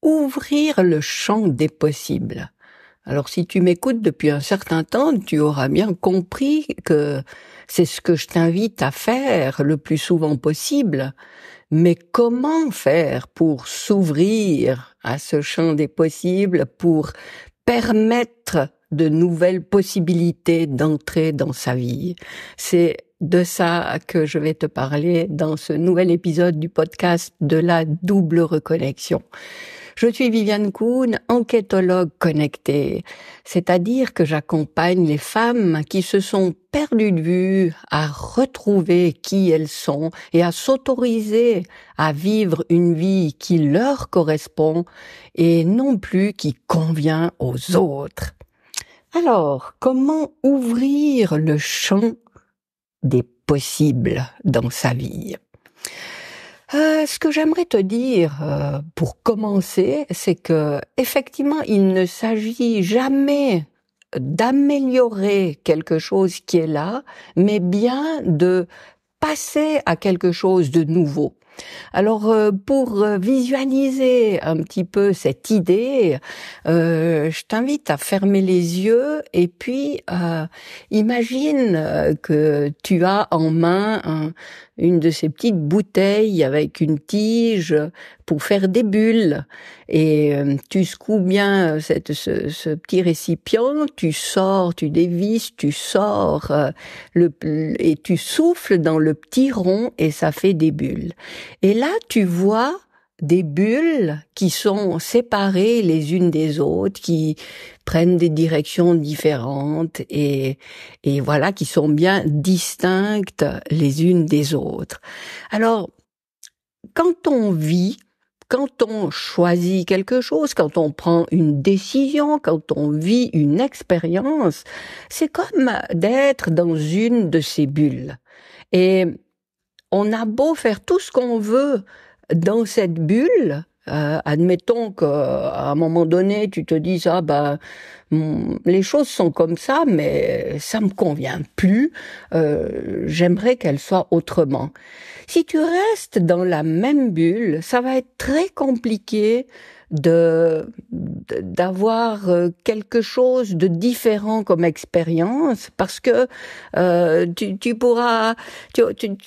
ouvrir le champ des possibles. Alors si tu m'écoutes depuis un certain temps, tu auras bien compris que c'est ce que je t'invite à faire le plus souvent possible. Mais comment faire pour s'ouvrir à ce champ des possibles, pour permettre de nouvelles possibilités d'entrer dans sa vie? C'est de ça que je vais te parler dans ce nouvel épisode du podcast de la double reconnexion. Je suis Viviane Kuhn, enquêtologue connectée, c'est-à-dire que j'accompagne les femmes qui se sont perdues de vue à retrouver qui elles sont et à s'autoriser à vivre une vie qui leur correspond et non plus qui convient aux autres. Alors, comment ouvrir le champ des possibles dans sa vie ? Ce que j'aimerais te dire pour commencer, c'est que effectivement, il ne s'agit jamais d'améliorer quelque chose qui est là, mais bien de passer à quelque chose de nouveau. Alors, pour visualiser un petit peu cette idée, je t'invite à fermer les yeux et puis imagine que tu as en main une de ces petites bouteilles avec une tige pour faire des bulles. Et tu secoues bien ce petit récipient, tu sors, tu dévisses, tu sors et tu souffles dans le petit rond et ça fait des bulles. Et là, tu vois des bulles qui sont séparées les unes des autres, qui prennent des directions différentes et voilà, qui sont bien distinctes les unes des autres. Alors, quand on vit, quand on choisit quelque chose, quand on prend une décision, quand on vit une expérience, c'est comme d'être dans une de ces bulles. Et on a beau faire tout ce qu'on veut dans cette bulle, admettons qu'à un moment donné, tu te dises les choses sont comme ça, mais ça me convient plus. J'aimerais qu'elles soient autrement. Si tu restes dans la même bulle, ça va être très compliqué d'avoir quelque chose de différent comme expérience parce que tu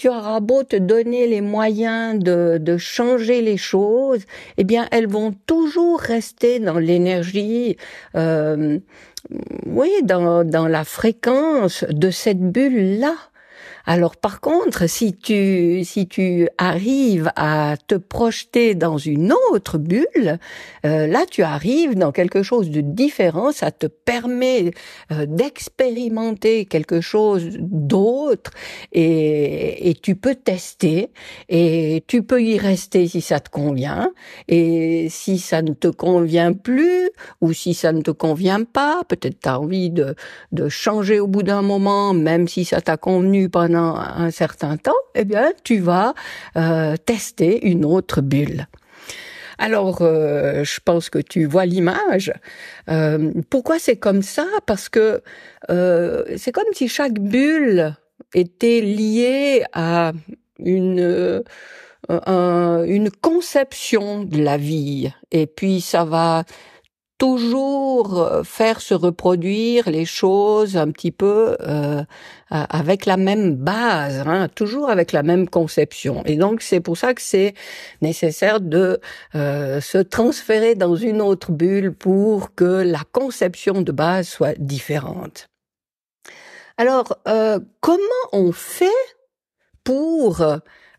auras beau te donner les moyens de changer les choses, eh bien elles vont toujours rester dans l'énergie dans la fréquence de cette bulle-là. Alors par contre, si tu arrives à te projeter dans une autre bulle, là tu arrives dans quelque chose de différent, ça te permet d'expérimenter quelque chose d'autre et tu peux tester et tu peux y rester si ça te convient et si ça ne te convient plus ou si ça ne te convient pas, peut-être tu as envie de changer au bout d'un moment, même si ça t'a convenu pendant un certain temps, eh bien, tu vas tester une autre bulle. Alors, je pense que tu vois l'image. Pourquoi c'est comme ça ? Parce que c'est comme si chaque bulle était liée à une conception de la vie. Et puis, ça va toujours faire se reproduire les choses un petit peu avec la même base, toujours avec la même conception. Et donc c'est pour ça que c'est nécessaire de se transférer dans une autre bulle pour que la conception de base soit différente. Alors comment on fait pour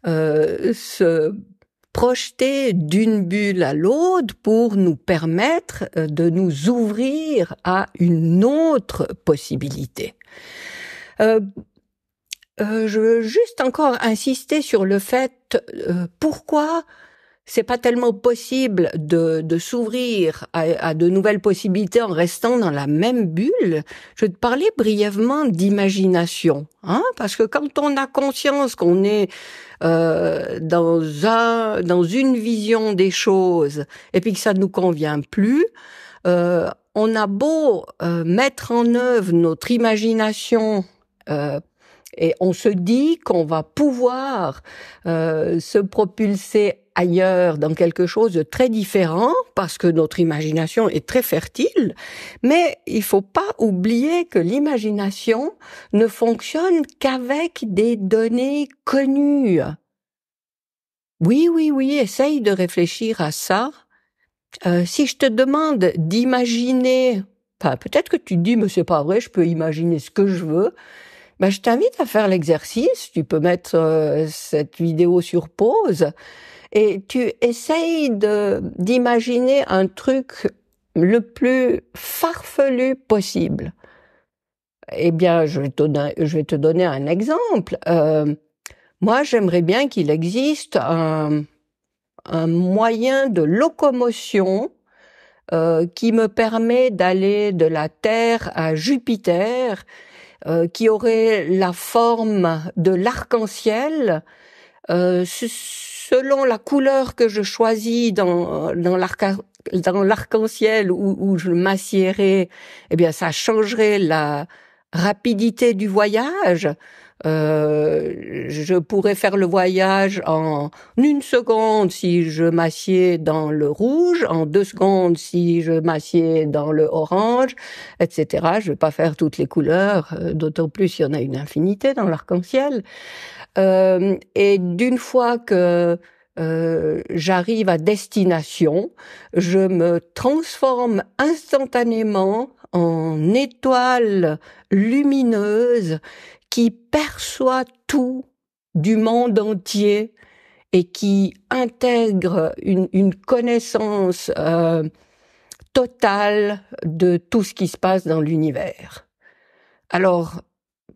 se projeter d'une bulle à l'autre pour nous permettre de nous ouvrir à une autre possibilité. Je veux juste encore insister sur le fait pourquoi c'est pas tellement possible de s'ouvrir à de nouvelles possibilités en restant dans la même bulle. Je vais te parler brièvement d'imagination, parce que quand on a conscience qu'on est dans une vision des choses et puis que ça nous convient plus, on a beau mettre en œuvre notre imagination et on se dit qu'on va pouvoir se propulser ailleurs, dans quelque chose de très différent, parce que notre imagination est très fertile, mais il faut pas oublier que l'imagination ne fonctionne qu'avec des données connues. Oui, essaye de réfléchir à ça. Si je te demande d'imaginer, peut-être que tu te dis, mais c'est pas vrai, je peux imaginer ce que je veux. Je t'invite à faire l'exercice. Tu peux mettre cette vidéo sur pause et tu essayes d'imaginer un truc le plus farfelu possible. Eh bien, je vais te donner un exemple. Moi, j'aimerais bien qu'il existe un moyen de locomotion qui me permet d'aller de la Terre à Jupiter, qui aurait la forme de l'arc-en-ciel, selon la couleur que je choisis dans l'arc-en-ciel où je m'assiérai, eh bien ça changerait la rapidité du voyage. Je pourrais faire le voyage en 1 seconde si je m'assieds dans le rouge, en 2 secondes si je m'assieds dans le orange, etc. Je vais pas faire toutes les couleurs, d'autant plus il y en a une infinité dans l'arc-en-ciel. Et d'une fois que j'arrive à destination, je me transforme instantanément en étoile lumineuse qui perçoit tout du monde entier et qui intègre une connaissance totale de tout ce qui se passe dans l'univers. Alors,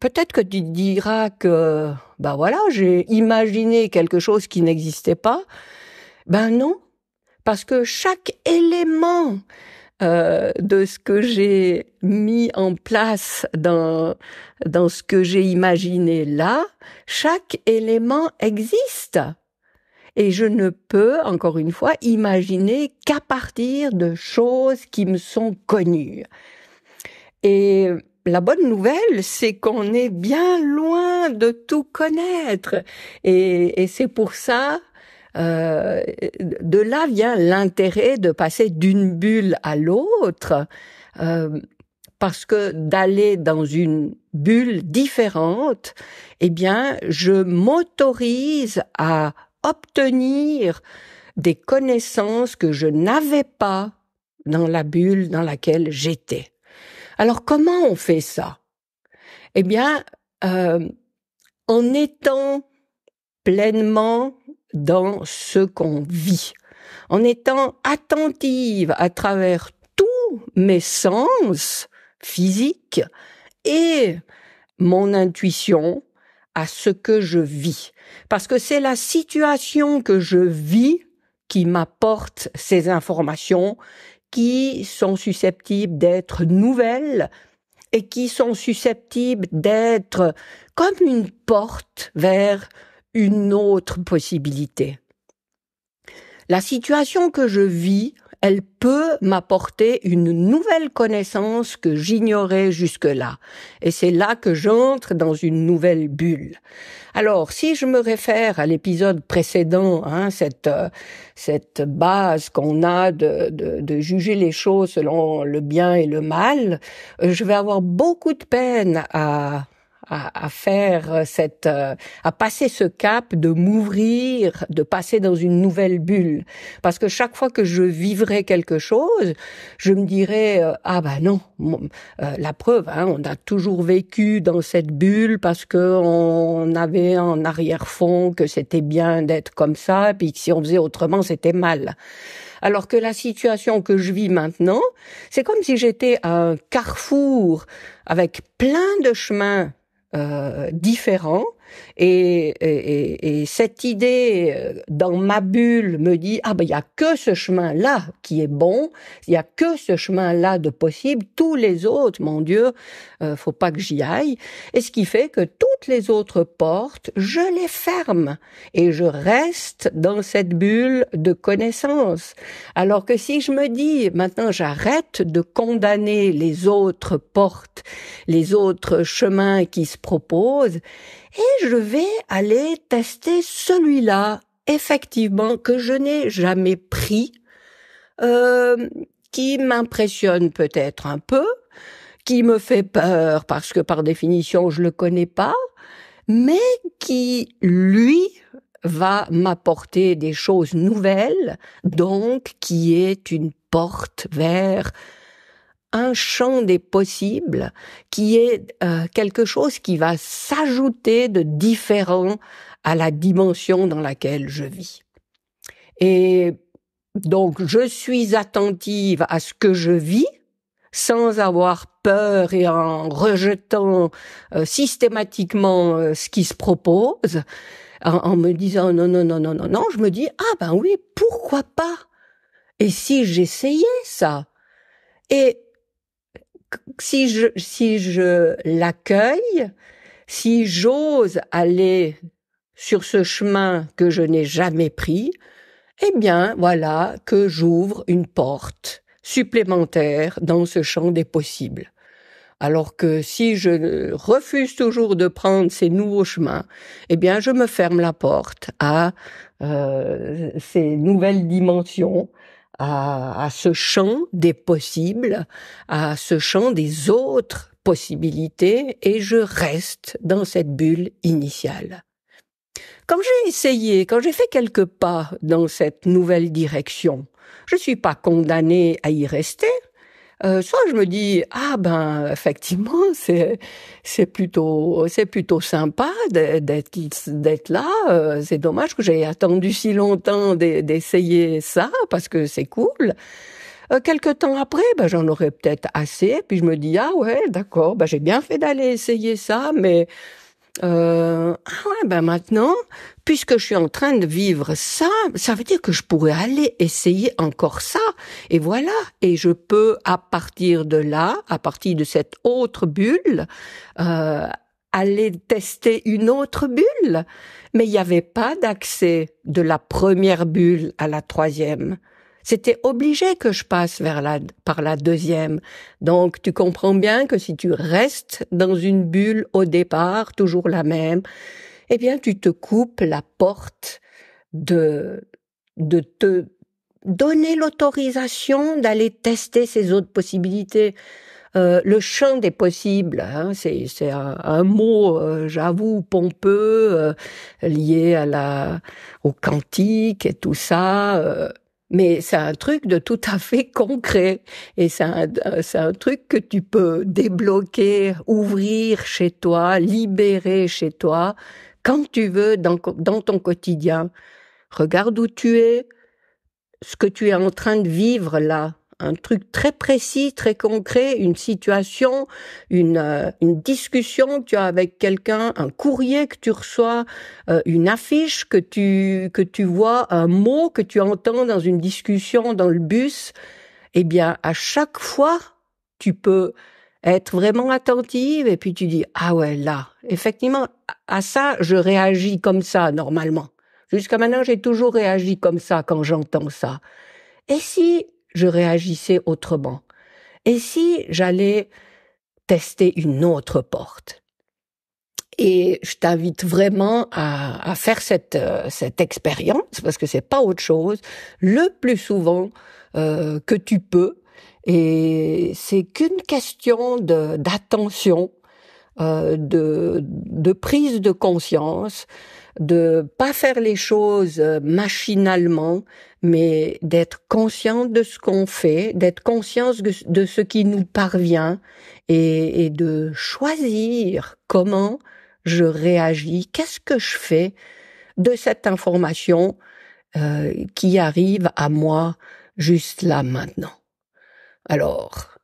peut-être que tu te diras que, voilà, j'ai imaginé quelque chose qui n'existait pas. Non, parce que chaque élément de ce que j'ai mis en place dans ce que j'ai imaginé là, chaque élément existe. Et je ne peux, encore une fois, imaginer qu'à partir de choses qui me sont connues. Et la bonne nouvelle, c'est qu'on est bien loin de tout connaître. Et c'est pour ça, de là vient l'intérêt de passer d'une bulle à l'autre, parce que d'aller dans une bulle différente, eh bien, je m'autorise à obtenir des connaissances que je n'avais pas dans la bulle dans laquelle j'étais. Alors, comment on fait ça? Eh bien, en étant pleinement dans ce qu'on vit, en étant attentive à travers tous mes sens physiques et mon intuition à ce que je vis. Parce que c'est la situation que je vis qui m'apporte ces informations qui sont susceptibles d'être nouvelles et qui sont susceptibles d'être comme une porte vers une autre possibilité. La situation que je vis, elle peut m'apporter une nouvelle connaissance que j'ignorais jusque-là. Et c'est là que j'entre dans une nouvelle bulle. Alors, si je me réfère à l'épisode précédent, cette base qu'on a de juger les choses selon le bien et le mal, je vais avoir beaucoup de peine à faire à passer ce cap de m'ouvrir, de passer dans une nouvelle bulle. Parce que chaque fois que je vivrai quelque chose, je me dirais, non, la preuve, on a toujours vécu dans cette bulle parce que on avait en arrière-fond que c'était bien d'être comme ça, puis que si on faisait autrement, c'était mal. Alors que la situation que je vis maintenant, c'est comme si j'étais à un carrefour avec plein de chemins différents et cette idée dans ma bulle me dit il y a que ce chemin-là qui est bon, il y a que ce chemin-là de possible, tous les autres, mon Dieu, faut pas que j'y aille. Et ce qui fait que toutes les autres portes, je les ferme et je reste dans cette bulle de connaissance. Alors que si je me dis maintenant j'arrête de condamner les autres portes, les autres chemins qui se proposent, et je vais aller tester celui-là effectivement que je n'ai jamais pris, qui m'impressionne peut-être un peu, qui me fait peur parce que par définition je le connais pas, mais qui, lui, va m'apporter des choses nouvelles, donc qui est une porte vers un champ des possibles, qui est quelque chose qui va s'ajouter de différent à la dimension dans laquelle je vis. Et donc, je suis attentive à ce que je vis, sans avoir peur et en rejetant systématiquement ce qui se propose, en me disant non, non, non, non, non, non, je me dis, ah ben oui, pourquoi pas? Et si j'essayais ça? Et si je l'accueille, si j'ose aller sur ce chemin que je n'ai jamais pris, eh bien, voilà que j'ouvre une porte supplémentaire dans ce champ des possibles. Alors que si je refuse toujours de prendre ces nouveaux chemins, eh bien, je me ferme la porte à ces nouvelles dimensions, à ce champ des possibles, à ce champ des autres possibilités, et je reste dans cette bulle initiale. Quand j'ai fait quelques pas dans cette nouvelle direction, je suis pas condamnée à y rester. Soit je me dis ah ben effectivement c'est plutôt sympa d'être là. C'est dommage que j'ai attendu si longtemps d'essayer ça parce que c'est cool. Quelque temps après, ben j'en aurais peut-être assez. Puis je me dis ah ouais d'accord, ben j'ai bien fait d'aller essayer ça, mais ah ouais, ben maintenant, puisque je suis en train de vivre ça, ça veut dire que je pourrais aller essayer encore ça. Et voilà. Et je peux, à partir de là, à partir de cette autre bulle, aller tester une autre bulle. Mais il n'y avait pas d'accès de la première bulle à la troisième. C'était obligé que je passe par la deuxième. Donc, tu comprends bien que si tu restes dans une bulle au départ, toujours la même, eh bien, tu te coupes la porte de te donner l'autorisation d'aller tester ces autres possibilités. Le champ des possibles, hein, c'est un mot, j'avoue, pompeux, lié au quantique et tout ça. Mais c'est un truc de tout à fait concret. Et c'est un truc que tu peux débloquer, ouvrir chez toi, libérer chez toi, quand tu veux, dans ton quotidien. Regarde où tu es, ce que tu es en train de vivre là. Un truc très précis, très concret, une situation, une discussion que tu as avec quelqu'un, un courrier que tu reçois, une affiche que tu vois, un mot que tu entends dans une discussion dans le bus. Eh bien, à chaque fois, tu peux être vraiment attentive et puis tu dis ah ouais là, effectivement, à ça je réagis comme ça normalement. Jusqu'à maintenant, j'ai toujours réagi comme ça quand j'entends ça. Et si je réagissais autrement? Et si j'allais tester une autre porte? Et je t'invite vraiment à faire cette expérience, parce que c'est pas autre chose, le plus souvent que tu peux. Et c'est qu'une question d'attention, de prise de conscience, de pas faire les choses machinalement, mais d'être conscient de ce qu'on fait, d'être conscient de ce qui nous parvient et de choisir comment je réagis, qu'est-ce que je fais de cette information qui arrive à moi juste là maintenant. Alors,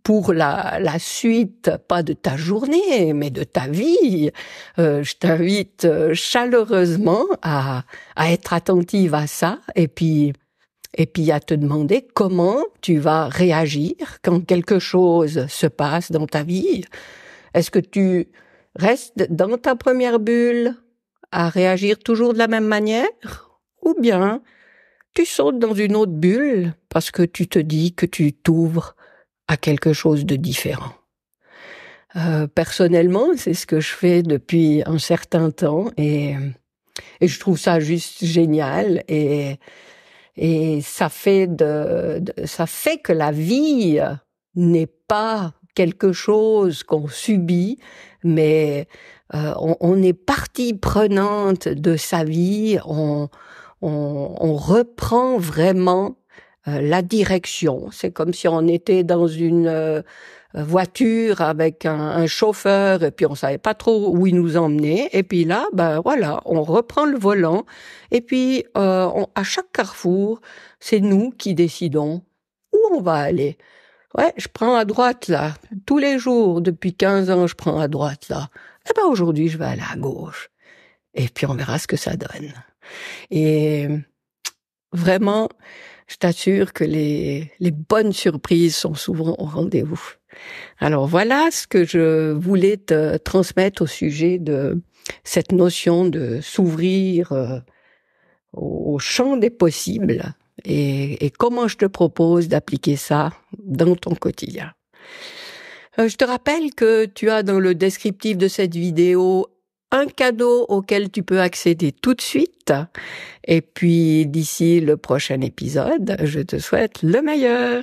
pour la suite, pas de ta journée, mais de ta vie, je t'invite chaleureusement à être attentive à ça et puis à te demander comment tu vas réagir quand quelque chose se passe dans ta vie. Est-ce que tu restes dans ta première bulle à réagir toujours de la même manière, ou bien tu sautes dans une autre bulle parce que tu te dis que tu t'ouvres à quelque chose de différent. Personnellement, c'est ce que je fais depuis un certain temps et Et je trouve ça juste génial et ça fait ça fait que la vie n'est pas quelque chose qu'on subit, mais on est partie prenante de sa vie, on reprend vraiment la direction. C'est comme si on était dans une voiture avec un chauffeur et puis on savait pas trop où il nous emmenait. Et puis là, ben voilà, on reprend le volant et puis à chaque carrefour, c'est nous qui décidons où on va aller. Ouais, je prends à droite là. Tous les jours, depuis 15 ans, je prends à droite là. Eh ben aujourd'hui, je vais aller à gauche. Et puis on verra ce que ça donne. Et vraiment, je t'assure que les bonnes surprises sont souvent au rendez-vous. Alors voilà ce que je voulais te transmettre au sujet de cette notion de s'ouvrir au champ des possibles et comment je te propose d'appliquer ça dans ton quotidien. Je te rappelle que tu as dans le descriptif de cette vidéo un cadeau auquel tu peux accéder tout de suite. Et puis d'ici le prochain épisode, je te souhaite le meilleur.